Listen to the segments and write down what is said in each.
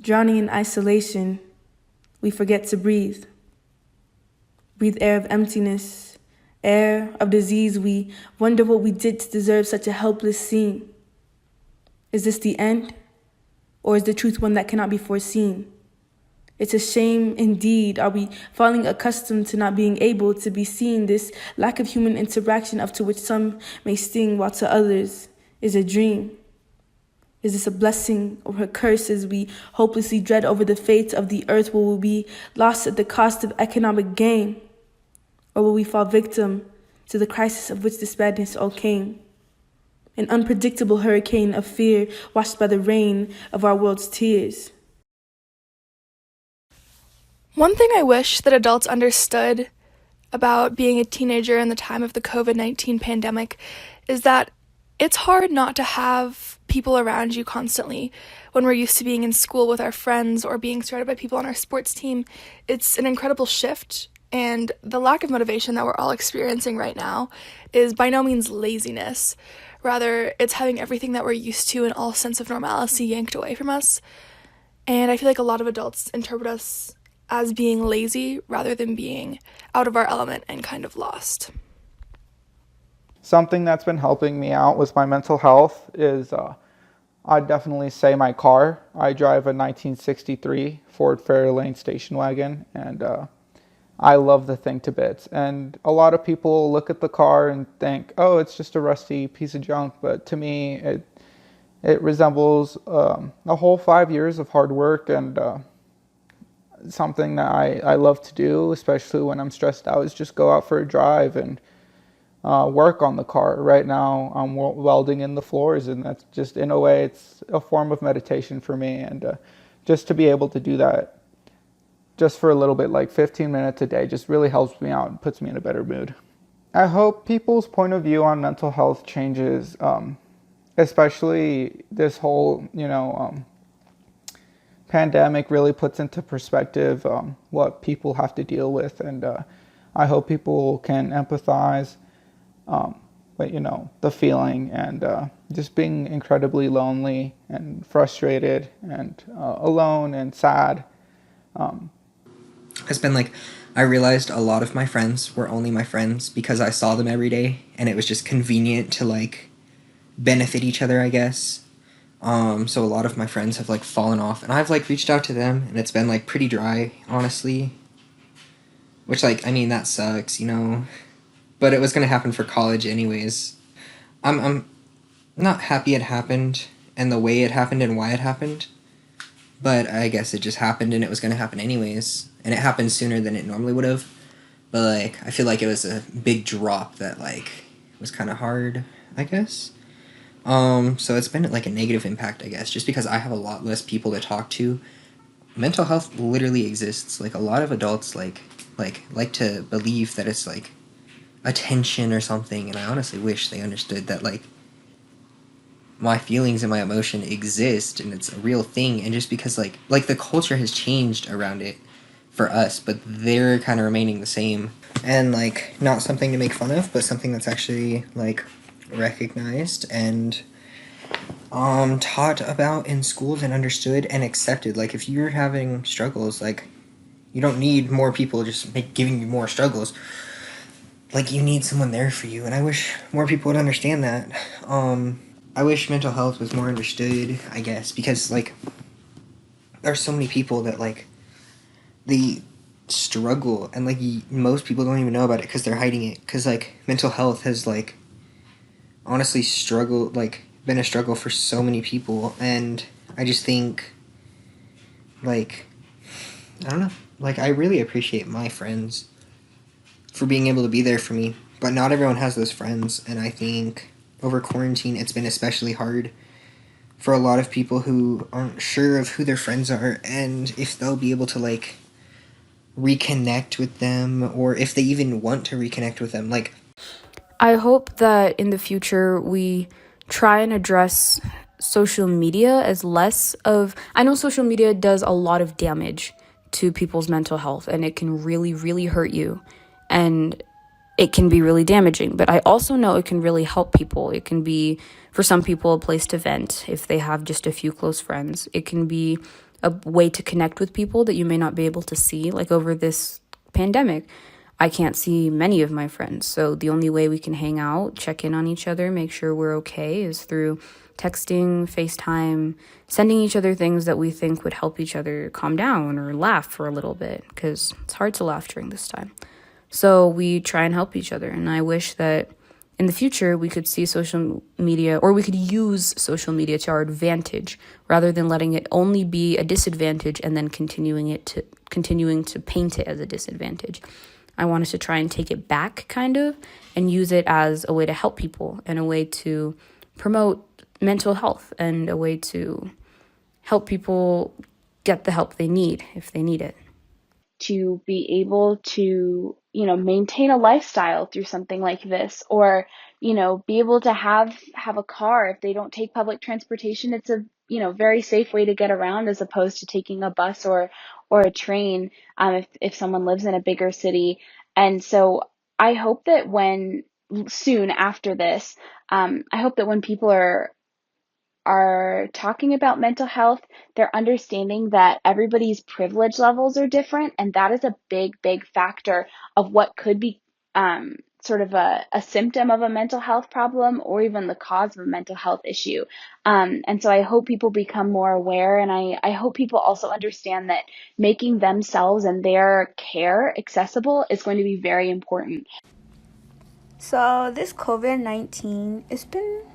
Drowning in isolation, we forget to breathe. Breathe air of emptiness, air of disease. We wonder what we did to deserve such a helpless scene. Is this the end? Or is the truth one that cannot be foreseen? It's a shame indeed. Are we falling accustomed to not being able to be seen? This lack of human interaction, up to which some may sting, while to others is a dream. Is this a blessing or a curse as we hopelessly dread over the fate of the earth? Will we be lost at the cost of economic gain? Or will we fall victim to the crisis of which this madness all came? An unpredictable hurricane of fear washed by the rain of our world's tears. One thing I wish that adults understood about being a teenager in the time of the COVID-19 pandemic is that it's hard not to have people around you constantly. When we're used to being in school with our friends or being surrounded by people on our sports team, it's an incredible shift. And the lack of motivation that we're all experiencing right now is by no means laziness. Rather, it's having everything that we're used to and all sense of normalcy yanked away from us. And I feel like a lot of adults interpret us as being lazy rather than being out of our element and kind of lost. Something that's been helping me out with my mental health is I'd definitely say my car. I drive a 1963 Ford Fairlane station wagon, and I love the thing to bits. And a lot of people look at the car and think, oh, it's just a rusty piece of junk. But to me, it resembles a whole 5 years of hard work, and something that I love to do, especially when I'm stressed out, is just go out for a drive and work on the car. Right now, I'm welding in the floors, and that's just, in a way, it's a form of meditation for me. And just to be able to do that just for a little bit, like 15 minutes a day, just really helps me out and puts me in a better mood. I hope people's point of view on mental health changes, especially this whole, pandemic really puts into perspective what people have to deal with. And I hope people can empathize with, the feeling and just being incredibly lonely and frustrated and alone and sad. It's been like, I realized a lot of my friends were only my friends because I saw them every day, and it was just convenient to like benefit each other, I guess. So a lot of my friends have like fallen off, and I've like reached out to them, and it's been like pretty dry, honestly. Which, like, I mean, that sucks, but it was gonna happen for college anyways. I'm not happy it happened and the way it happened and why it happened, but I guess it just happened and it was gonna happen anyways. And it happened sooner than it normally would have. But, like, I feel like it was a big drop that, like, was kind of hard, I guess. So it's been, like, a negative impact, I guess, just because I have a lot less people to talk to. Mental health literally exists. Like, a lot of adults, like to believe that it's, like, attention or something. And I honestly wish they understood that, like, my feelings and my emotion exist and it's a real thing. And just because, like the culture has changed around it for us, but they're kind of remaining the same, and like not something to make fun of, but something that's actually like recognized and taught about in schools and understood and accepted. Like, if you're having struggles, like, you don't need more people just giving you more struggles. Like, you need someone there for you, and I wish more people would understand that. I wish mental health was more understood, I guess, because like there's so many people that like they struggle, and like most people don't even know about it because they're hiding it, because like mental health has like honestly struggled, like been a struggle for so many people. And I just think, like, I don't know, like, I really appreciate my friends for being able to be there for me, but not everyone has those friends. And I think over quarantine it's been especially hard for a lot of people who aren't sure of who their friends are and if they'll be able to like reconnect with them, or if they even want to reconnect with them. Like, I hope that in the future we try and address social media as less of... I know social media does a lot of damage to people's mental health, and it can really, really hurt you, and it can be really damaging. But I also know it can really help people. It can be, for some people, a place to vent if they have just a few close friends. It can be a way to connect with people that you may not be able to see. Like over this pandemic, I can't see many of my friends. So the only way we can hang out, check in on each other, make sure we're okay is through texting, FaceTime, sending each other things that we think would help each other calm down or laugh for a little bit, because it's hard to laugh during this time. So we try and help each other. And I wish that in the future we could see social media, or we could use social media to our advantage rather than letting it only be a disadvantage and then continuing to paint it as a disadvantage. I wanted to try and take it back kind of and use it as a way to help people and a way to promote mental health and a way to help people get the help they need if they need it. To be able to, maintain a lifestyle through something like this, or, be able to have a car. If they don't take public transportation, it's a, very safe way to get around as opposed to taking a bus or a train, if someone lives in a bigger city. And so I hope that soon after this, I hope that when people are talking about mental health, they're understanding that everybody's privilege levels are different, and that is a big, big factor of what could be sort of a symptom of a mental health problem, or even the cause of a mental health issue. And so I hope people become more aware, and I hope people also understand that making themselves and their care accessible is going to be very important. So this COVID-19, it's been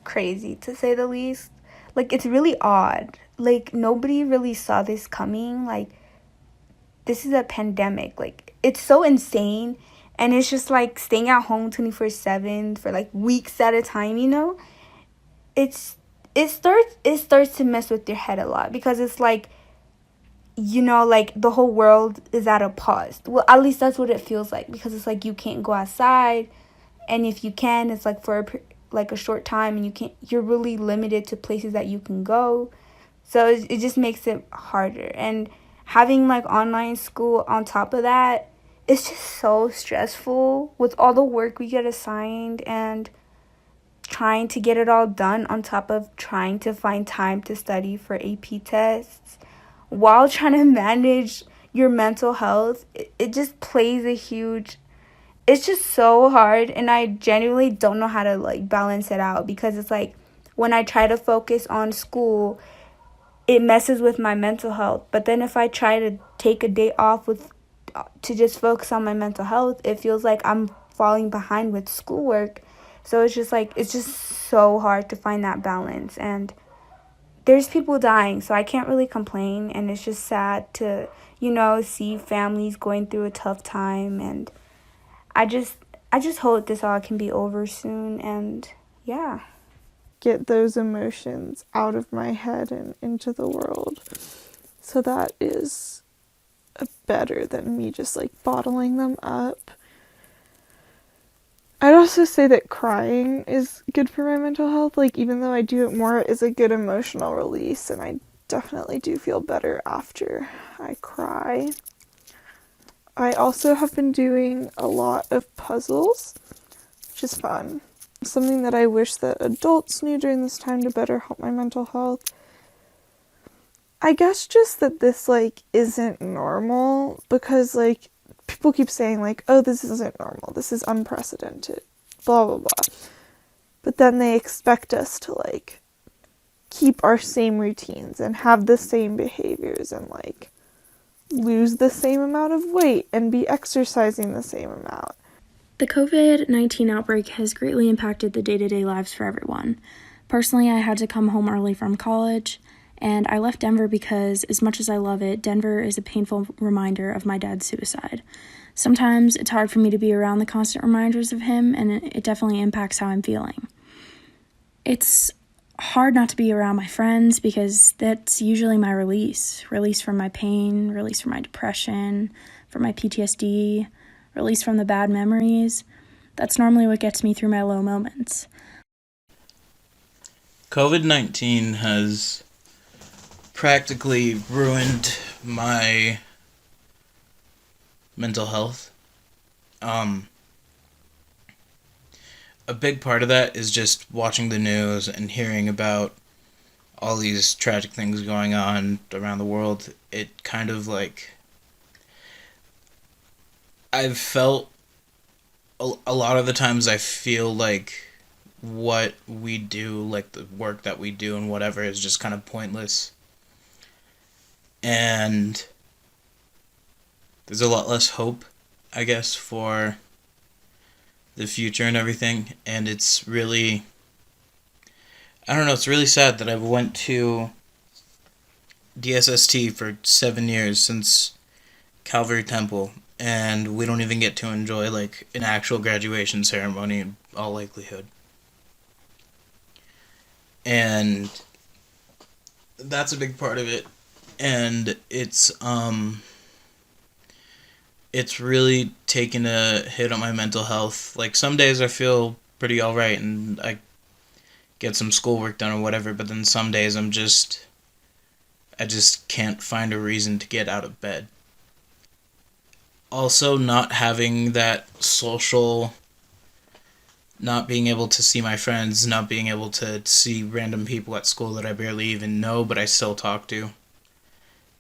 crazy to say the least. Like, it's really odd. Like, nobody really saw this coming. Like, this is a pandemic. Like, it's so insane. And it's just like staying at home 24/7 for like weeks at a time, It starts to mess with your head a lot, because it's like, like the whole world is at a pause. Well, at least that's what it feels like, because it's like you can't go outside. And if you can, it's like for a short time, and you're really limited to places that you can go. So it just makes it harder. And having like online school on top of that, it's just so stressful with all the work we get assigned and trying to get it all done on top of trying to find time to study for AP tests while trying to manage your mental health. It just plays a huge... It's just so hard, and I genuinely don't know how to like balance it out, because it's like when I try to focus on school, it messes with my mental health. But then if I try to take a day off to just focus on my mental health, it feels like I'm falling behind with schoolwork. So it's just so hard to find that balance. And there's people dying, so I can't really complain, and it's just sad to, see families going through a tough time. And I just hope this all can be over soon, and yeah. Get those emotions out of my head and into the world. So that is better than me just like bottling them up. I'd also say that crying is good for my mental health. Like, even though I do it more, it's a good emotional release, and I definitely do feel better after I cry. I also have been doing a lot of puzzles, which is fun. Something that I wish that adults knew during this time to better help my mental health. I guess just that this, like, isn't normal, because, like, people keep saying, like, oh, this isn't normal, this is unprecedented, blah, blah, blah. But then they expect us to, like, keep our same routines and have the same behaviors and, like, lose the same amount of weight and be exercising the same amount. The COVID-19 outbreak has greatly impacted the day-to-day lives for everyone. Personally, I had to come home early from college, and I left Denver because, as much as I love it, Denver is a painful reminder of my dad's suicide. Sometimes it's hard for me to be around the constant reminders of him, and it definitely impacts how I'm feeling. It's hard not to be around my friends, because that's usually my release from my pain, release from my depression, from my PTSD, release from the bad memories. That's normally what gets me through my low moments. COVID-19 has practically ruined my mental health. A big part of that is just watching the news and hearing about all these tragic things going on around the world, it kind of like, I've felt a lot of the times I feel like what we do, like the work that we do and whatever, is just kind of pointless. And there's a lot less hope, I guess, for the future and everything. And it's really, I don't know, it's really sad that I went to DSST for 7 years since Calvary Temple, and we don't even get to enjoy like an actual graduation ceremony in all likelihood. And that's a big part of it. And it's really taken a hit on my mental health. Like, some days I feel pretty alright and I get some schoolwork done or whatever, but then some days I just can't find a reason to get out of bed. Also, not having that social, not being able to see my friends, not being able to see random people at school that I barely even know but I still talk to.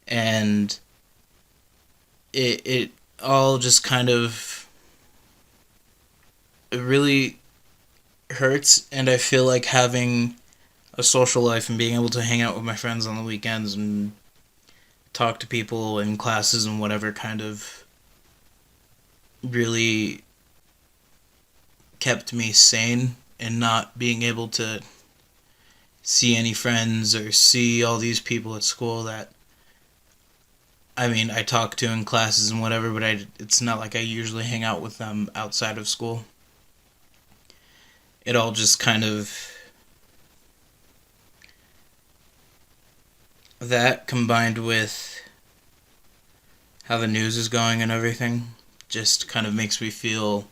And it all just kind of, it really hurts, and I feel like having a social life and being able to hang out with my friends on the weekends and talk to people in classes and whatever kind of really kept me sane, and not being able to see any friends or see all these people at school that, I mean, I talk to in classes and whatever, but it's not like I usually hang out with them outside of school. It all just kind of, that combined with how the news is going and everything just kind of makes me feel,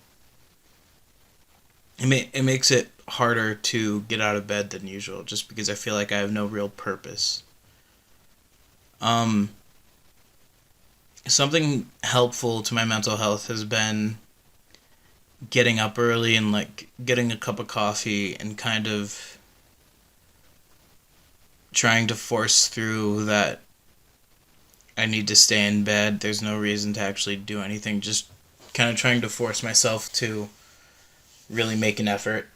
it makes it harder to get out of bed than usual, just because I feel like I have no real purpose. Something helpful to my mental health has been getting up early and like getting a cup of coffee and kind of trying to force through that I need to stay in bed. There's no reason to actually do anything. Just kind of trying to force myself to really make an effort.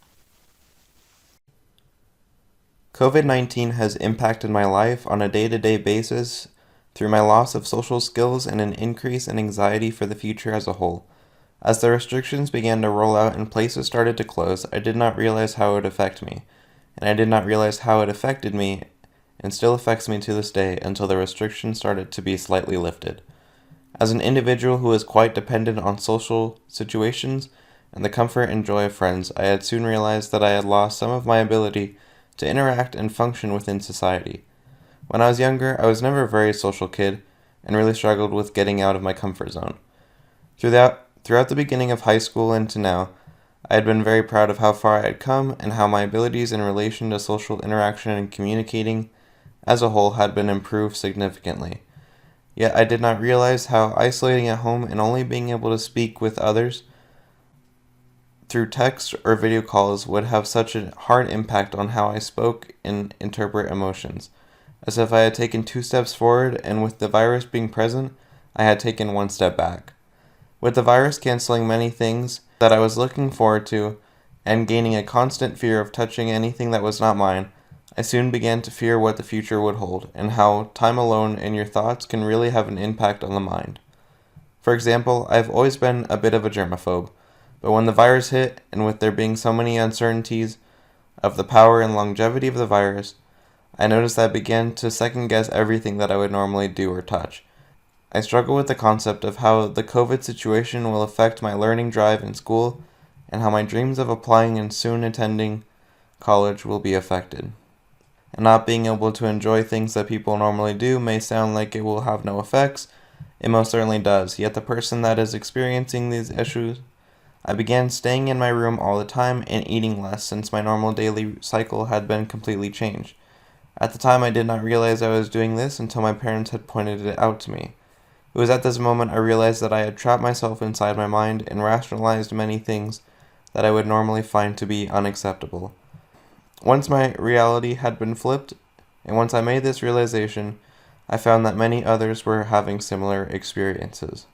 COVID-19 has impacted my life on a day-to-day basis through my loss of social skills and an increase in anxiety for the future as a whole. As the restrictions began to roll out and places started to close, I did not realize how it would affect me, and I did not realize how it affected me and still affects me to this day until the restrictions started to be slightly lifted. As an individual who is quite dependent on social situations and the comfort and joy of friends, I had soon realized that I had lost some of my ability to interact and function within society. When I was younger, I was never a very social kid and really struggled with getting out of my comfort zone. Throughout the beginning of high school and to now, I had been very proud of how far I had come and how my abilities in relation to social interaction and communicating as a whole had been improved significantly. Yet I did not realize how isolating at home and only being able to speak with others through text or video calls would have such a hard impact on how I spoke and interpret emotions, as if I had taken 2 steps forward and with the virus being present, I had taken 1 step back. With the virus canceling many things that I was looking forward to and gaining a constant fear of touching anything that was not mine, I soon began to fear what the future would hold and how time alone and your thoughts can really have an impact on the mind. For example, I've always been a bit of a germaphobe, but when the virus hit, and with there being so many uncertainties of the power and longevity of the virus, I noticed that I began to second guess everything that I would normally do or touch. I struggle with the concept of how the COVID situation will affect my learning drive in school and how my dreams of applying and soon attending college will be affected. And not being able to enjoy things that people normally do may sound like it will have no effects. It most certainly does, yet the person that is experiencing these issues, I began staying in my room all the time and eating less since my normal daily cycle had been completely changed. At the time, I did not realize I was doing this until my parents had pointed it out to me. It was at this moment I realized that I had trapped myself inside my mind and rationalized many things that I would normally find to be unacceptable. Once my reality had been flipped, And once I made this realization, I found that many others were having similar experiences.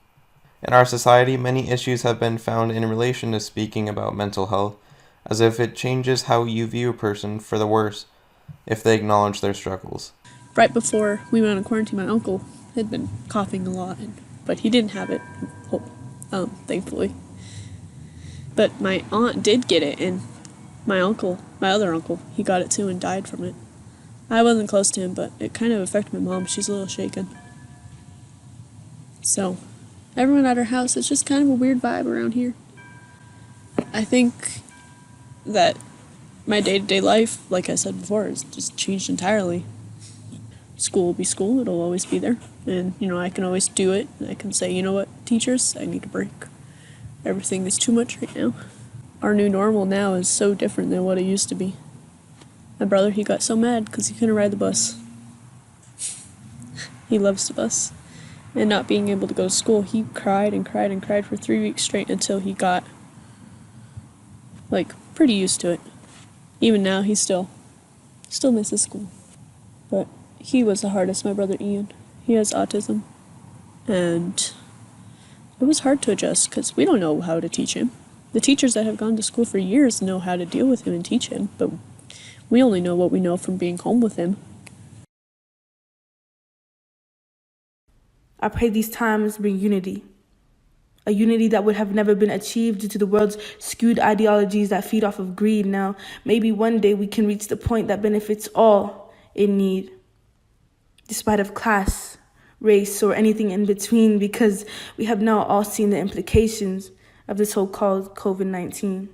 In our society, many issues have been found in relation to speaking about mental health, as if it changes how you view a person for the worse if they acknowledge their struggles. Right before we went on quarantine, my uncle had been coughing a lot, but he didn't have it, thankfully. But my aunt did get it, and my other uncle, he got it too and died from it. I wasn't close to him, but it kind of affected my mom. She's a little shaken. So, everyone at our house, it's just kind of a weird vibe around here. I think that my day-to-day life, like I said before, has just changed entirely. School will be school. It'll always be there. And, I can always do it. I can say, you know what, teachers, I need a break. Everything is too much right now. Our new normal now is so different than what it used to be. My brother, he got so mad because he couldn't ride the bus. He loves the bus. And not being able to go to school, he cried and cried and cried for 3 weeks straight until he got, pretty used to it. Even now, he still misses school. But he was the hardest, my brother Ian. He has autism. And it was hard to adjust because we don't know how to teach him. The teachers that have gone to school for years know how to deal with him and teach him, but we only know what we know from being home with him. I pray these times bring unity. A unity that would have never been achieved due to the world's skewed ideologies that feed off of greed. Now, maybe one day we can reach the point that benefits all in need, despite of class, race, or anything in between, because we have now all seen the implications of this so-called COVID-19.